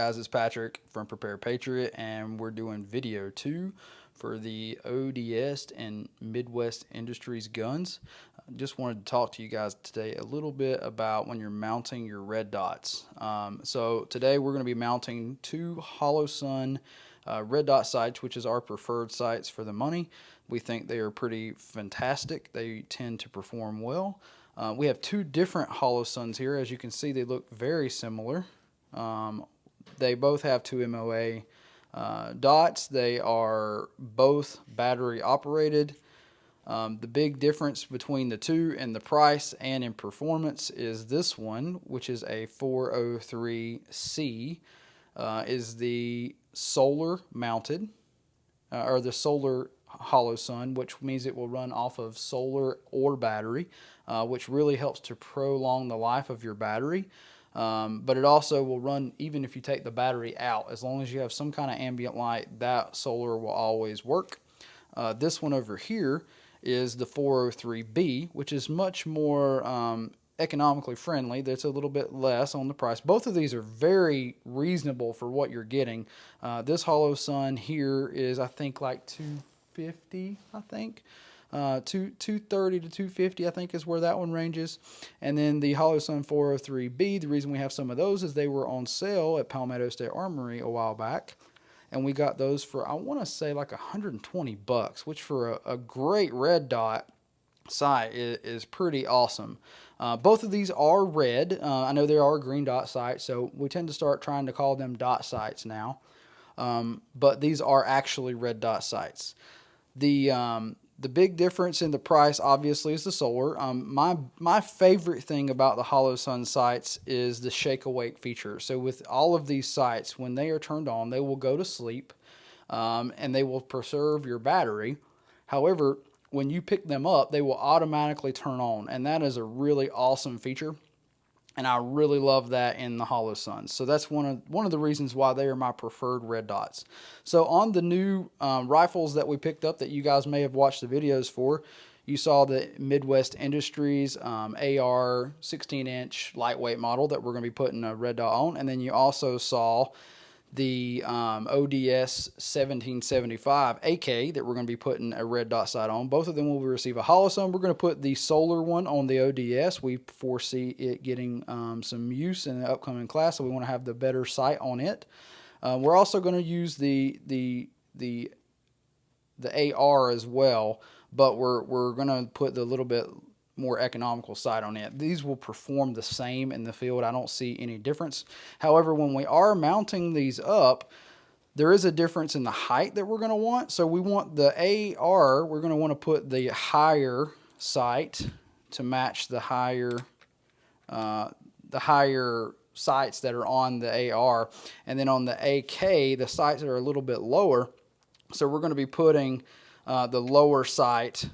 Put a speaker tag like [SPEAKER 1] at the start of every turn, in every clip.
[SPEAKER 1] guys, it's Patrick from Prepare Patriot, and we're doing video 2 for the ODS and Midwest Industries guns. Just wanted to talk to you guys today a little bit about when you're mounting your red dots. So today we're going to be mounting 2 Holosun red dot sights, which is our preferred sights for the money. We think they are pretty fantastic. They tend to perform well. We have 2 different Holosuns here. As you can see, they look very similar. They both have 2 MOA dots. They are both battery operated. The big difference between the 2 in the price and in performance is this one, which is a 403C, is the solar mounted, or the solar Holosun, which means it will run off of solar or battery, which really helps to prolong the life of your battery. But it also will run even if you take the battery out. As long as you have some kind of ambient light, that solar will always work. This one over here is the 403B, which is much more economically friendly. That's a little bit less on the price. Both of these are very reasonable for what you're getting. This Holosun here is, I think, like $250, I think. 230 to 250, I think, is where that one ranges. And then the Holosun 403B, the reason we have some of those is they were on sale at Palmetto State Armory a while back. And we got those for, I want to say, like $120, which for a great red dot sight is pretty awesome. Both of these are red. I know there are green dot sights, so we tend to start trying to call them dot sights now. But these are actually red dot sights. The big difference in the price, obviously, is the solar. My favorite thing about the Holosun sights is the shake awake feature. So with all of these sights, when they are turned on, they will go to sleep, and they will preserve your battery. However, when you pick them up, they will automatically turn on, and that is a really awesome feature. And I really love that in the Holosuns. So that's one of the reasons why they are my preferred red dots. So on the new rifles that we picked up that you guys may have watched the videos for, you saw the Midwest Industries AR 16-inch lightweight model that we're going to be putting a red dot on. And then you also saw the ODS 1775 AK that we're going to be putting a red dot sight on. Both of them will receive a Holosun. We're going to put the solar one on the ODS. We foresee it getting some use in the upcoming class, so we want to have the better sight on it. We're also going to use the AR as well, but we're going to put the little bit more economical sight on it. These will perform the same in the field. I don't see any difference. However, when we are mounting these up, there is a difference in the height that we're going to want. So we want the AR, we're going to want to put the higher sight to match the higher sights that are on the AR. And then on the AK, the sights are a little bit lower. So we're going to be putting the lower sight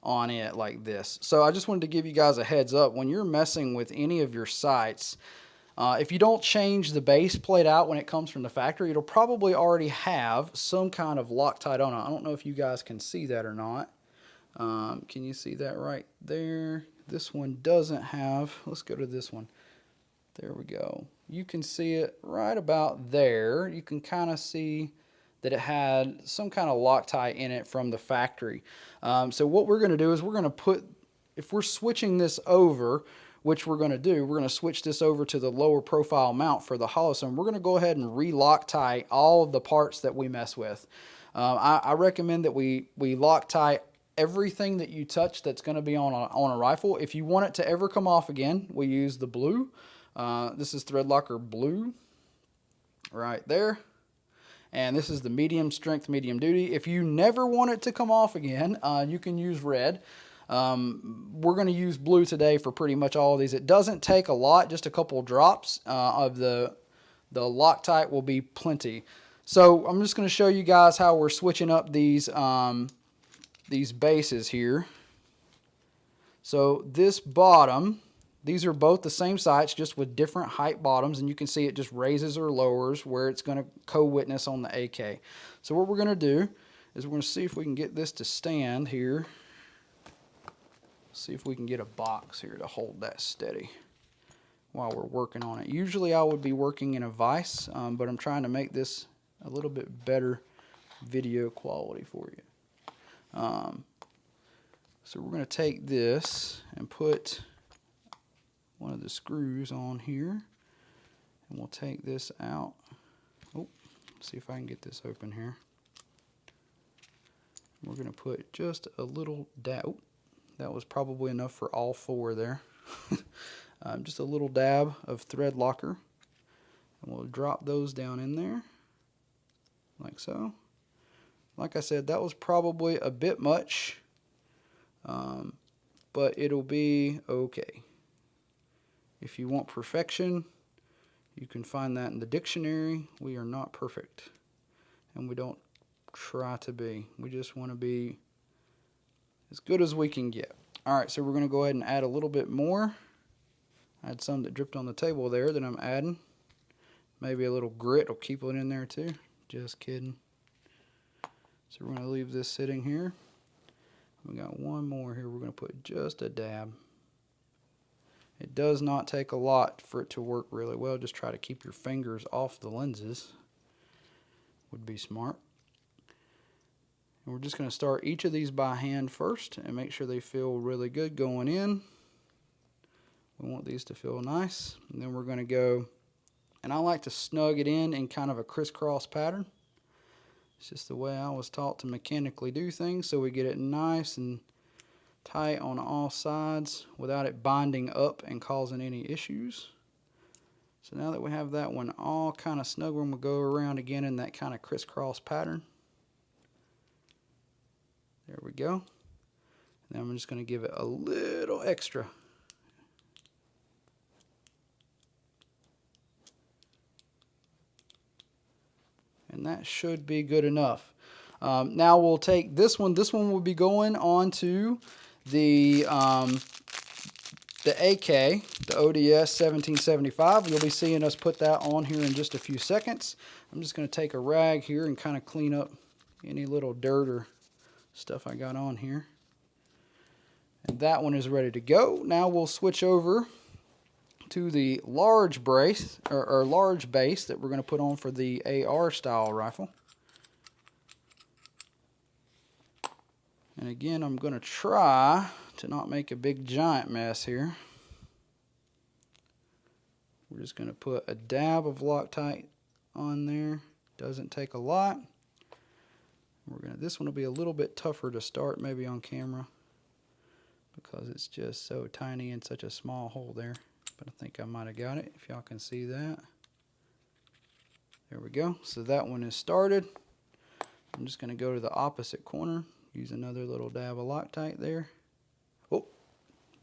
[SPEAKER 1] on it like this. So I just wanted to give you guys a heads up when you're messing with any of your sights. If you don't change the base plate out when it comes from the factory, it'll probably already have some kind of Loctite on it. I don't know if you guys can see that or not. Can you see that right there? This one doesn't have. Let's go to this one. There we go. You can see it right about there. You can kind of see that it had some kind of Loctite in it from the factory. So what we're going to do is we're going to put, if we're switching this over, which we're going to do, we're going to switch this over to the lower profile mount for the Holosun. We're going to go ahead and re-Loctite all of the parts that we mess with. I recommend that we Loctite everything that you touch that's going to be on a rifle. If you want it to ever come off again, we use the blue. This is Thread Locker blue right there. And this is the medium strength, medium duty. If you never want it to come off again, you can use red. We're going to use blue today for pretty much all of these. It doesn't take a lot, just a couple drops of the Loctite will be plenty. So I'm just going to show you guys how we're switching up these bases here. So this bottom, these are both the same sights, just with different height bottoms, and you can see it just raises or lowers where it's going to co-witness on the AK. So what we're going to do is we're going to see if we can get this to stand here. See if we can get a box here to hold that steady. while we're working on it. Usually I would be working in a vise, but I'm trying to make this a little bit better video quality for you. So we're going to take this and put one of the screws on here, and we'll take this out. Oh, see if I can get this open here. We're going to put just a little dab. Oh, that was probably enough for all four there. Just a little dab of thread locker, and we'll drop those down in there like so. Like I said, that was probably a bit much, but it'll be okay. If you want perfection, you can find that in the dictionary. We are not perfect, and we don't try to be. We just want to be as good as we can get. Alright, so we're going to go ahead and add a little bit more. I had some that dripped on the table there that I'm adding. Maybe a little grit will keep it in there too. Just kidding. So we're going to leave this sitting here. We got one more here. We're going to put just a dab. It does not take a lot for it to work really well. Just try to keep your fingers off the lenses. Would be smart. And we're just going to start each of these by hand first and make sure they feel really good going in. We want these to feel nice. And then we're going to go, and I like to snug it in kind of a crisscross pattern. It's just the way I was taught to mechanically do things, so we get it nice and tight on all sides without it binding up and causing any issues. So now that we have that one all kind of snug, we're going to go around again in that kind of crisscross pattern. There we go. And then I'm just going to give it a little extra. And that should be good enough. Now we'll take this one. This one will be going on to the AK, the ODS 1775. You'll be seeing us put that on here in just a few seconds. I'm just going to take a rag here and kind of clean up any little dirt or stuff I got on here. And that one is ready to go. Now we'll switch over to the large brace or large base that we're going to put on for the AR style rifle. And again, I'm going to try to not make a big giant mess here. We're just going to put a dab of Loctite on there. Doesn't take a lot. This one will be a little bit tougher to start maybe on camera because it's just so tiny and such a small hole there. But I think I might have got it, if y'all can see that. There we go. So that one is started. I'm just going to go to the opposite corner. Use another little dab of Loctite there. Oh,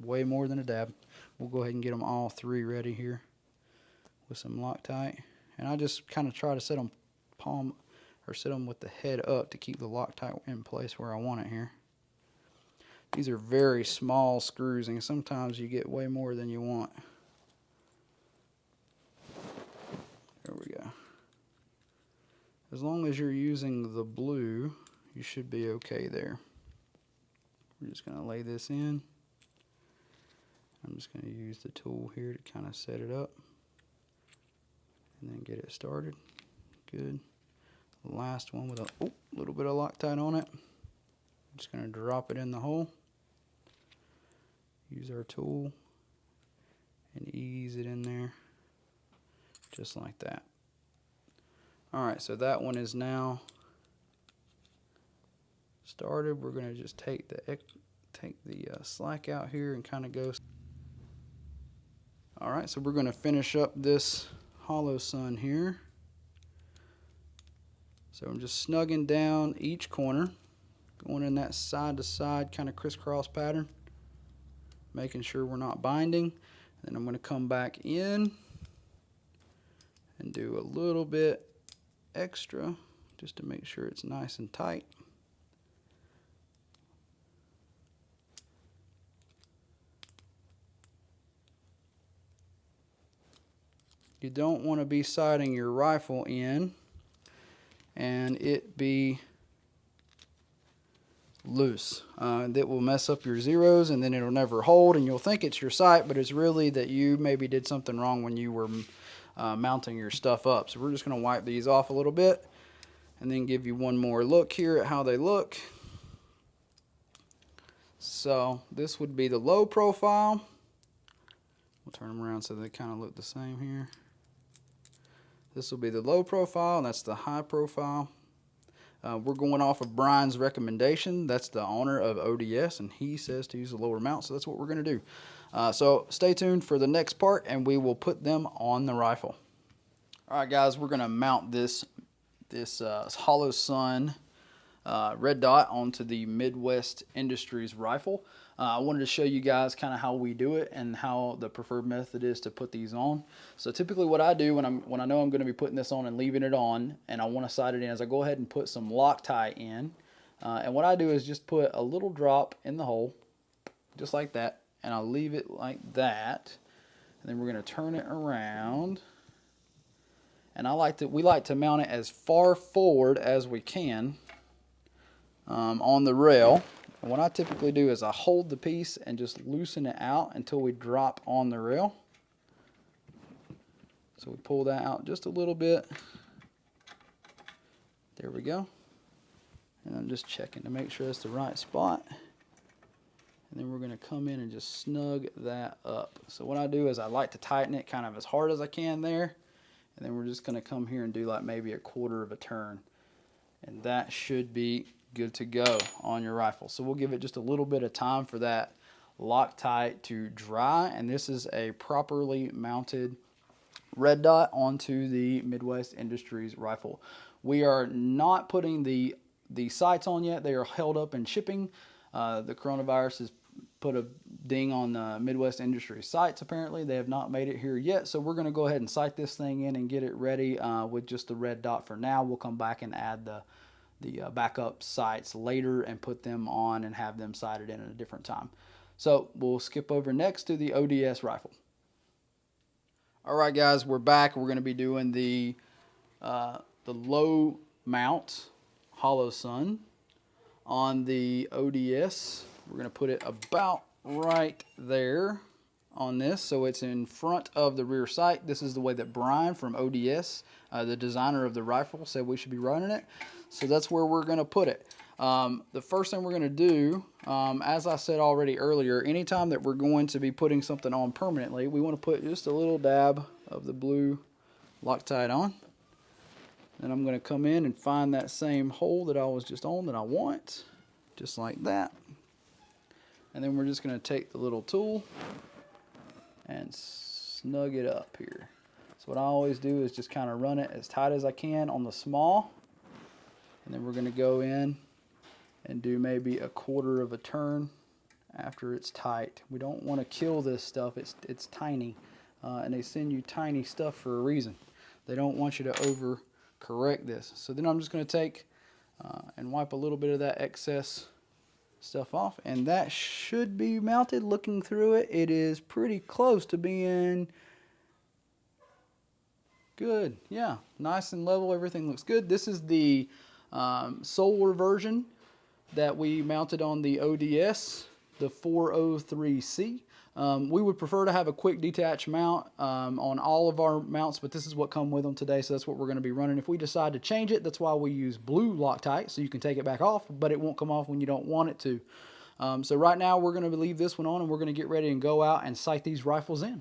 [SPEAKER 1] way more than a dab. We'll go ahead and get them all three ready here with some Loctite. And I just kind of try to set them set them with the head up to keep the Loctite in place where I want it here. These are very small screws, and sometimes you get way more than you want. There we go. As long as you're using the blue, you should be okay there. We're just going to lay this in. I'm just going to use the tool here to kind of set it up and then get it started. Good. The last one with a little bit of Loctite on it. I'm just going to drop it in the hole. Use our tool and ease it in there just like that. Alright, so that one is now started. We're going to just take the slack out here and kind of go. Alright, so we're going to finish up this hollow sun here. So I'm just snugging down each corner, going in that side to side kind of crisscross pattern, making sure we're not binding. Then I'm going to come back in and do a little bit extra just to make sure it's nice and tight. You don't want to be sighting your rifle in and it be loose. That will mess up your zeros, and then it'll never hold, and you'll think it's your sight, but it's really that you maybe did something wrong when you were mounting your stuff up. So we're just going to wipe these off a little bit and then give you one more look here at how they look. So this would be the low profile. We'll turn them around so they kind of look the same here. This will be the low profile, and that's the high profile. We're going off of Brian's recommendation. That's the owner of ODS, and he says to use the lower mount, so that's what we're going to do. So stay tuned for the next part, and we will put them on the rifle. All right, guys, we're going to mount this Hollow Sun red dot onto the Midwest Industries rifle. I wanted to show you guys kind of how we do it and how the preferred method is to put these on. So typically what I do when I know I'm going to be putting this on and leaving it on and I want to sight it in is I go ahead and put some Loctite in. And what I do is just put a little drop in the hole, just like that, and I'll leave it like that. And then we're going to turn it around. And we like to mount it as far forward as we can on the rail. And what I typically do is I hold the piece and just loosen it out until we drop on the rail. So we pull that out just a little bit. There we go. And I'm just checking to make sure it's the right spot. And then we're going to come in and just snug that up. So what I do is I like to tighten it kind of as hard as I can there. And then we're just going to come here and do like maybe a quarter of a turn. And that should be good to go on your rifle. So we'll give it just a little bit of time for that Loctite to dry, and this is a properly mounted red dot onto the Midwest Industries rifle. We are not putting the sights on yet. They are held up in shipping. The coronavirus has put a ding on Midwest Industries sights. Apparently they have not made it here yet, so we're going to go ahead and sight this thing in and get it ready with just the red dot for now. We'll come back and add the backup sights later and put them on and have them sighted in at a different time. So we'll skip over next to the ODS rifle. Alright guys, we're back. We're going to be doing the low mount Hollow Sun on the ODS. We're going to put it about right there on this, so it's in front of the rear sight. This is the way that Brian from ODS, the designer of the rifle, said we should be running it. So that's where we're going to put it. The first thing we're going to do, as I said already earlier, anytime that we're going to be putting something on permanently, we want to put just a little dab of the blue Loctite on. Then I'm going to come in and find that same hole that I was just on that I want, just like that. And then we're just going to take the little tool and snug it up here. So what I always do is just kind of run it as tight as I can on the small. And then we're going to go in and do maybe a quarter of a turn after it's tight. We don't want to kill this stuff. It's tiny. And they send you tiny stuff for a reason. They don't want you to overcorrect this. So then I'm just going to take and wipe a little bit of that excess stuff off. And that should be mounted. Looking through it, it is pretty close to being good. Yeah, nice and level. Everything looks good. This is the solar version that we mounted on the ODS, the 403C. We would prefer to have a quick detach mount on all of our mounts, but this is what come with them today, so that's what we're going to be running. If we decide to change it, that's why we use blue Loctite, so you can take it back off, but it won't come off when you don't want it to. So right now we're going to leave this one on, and we're going to get ready and go out and sight these rifles in.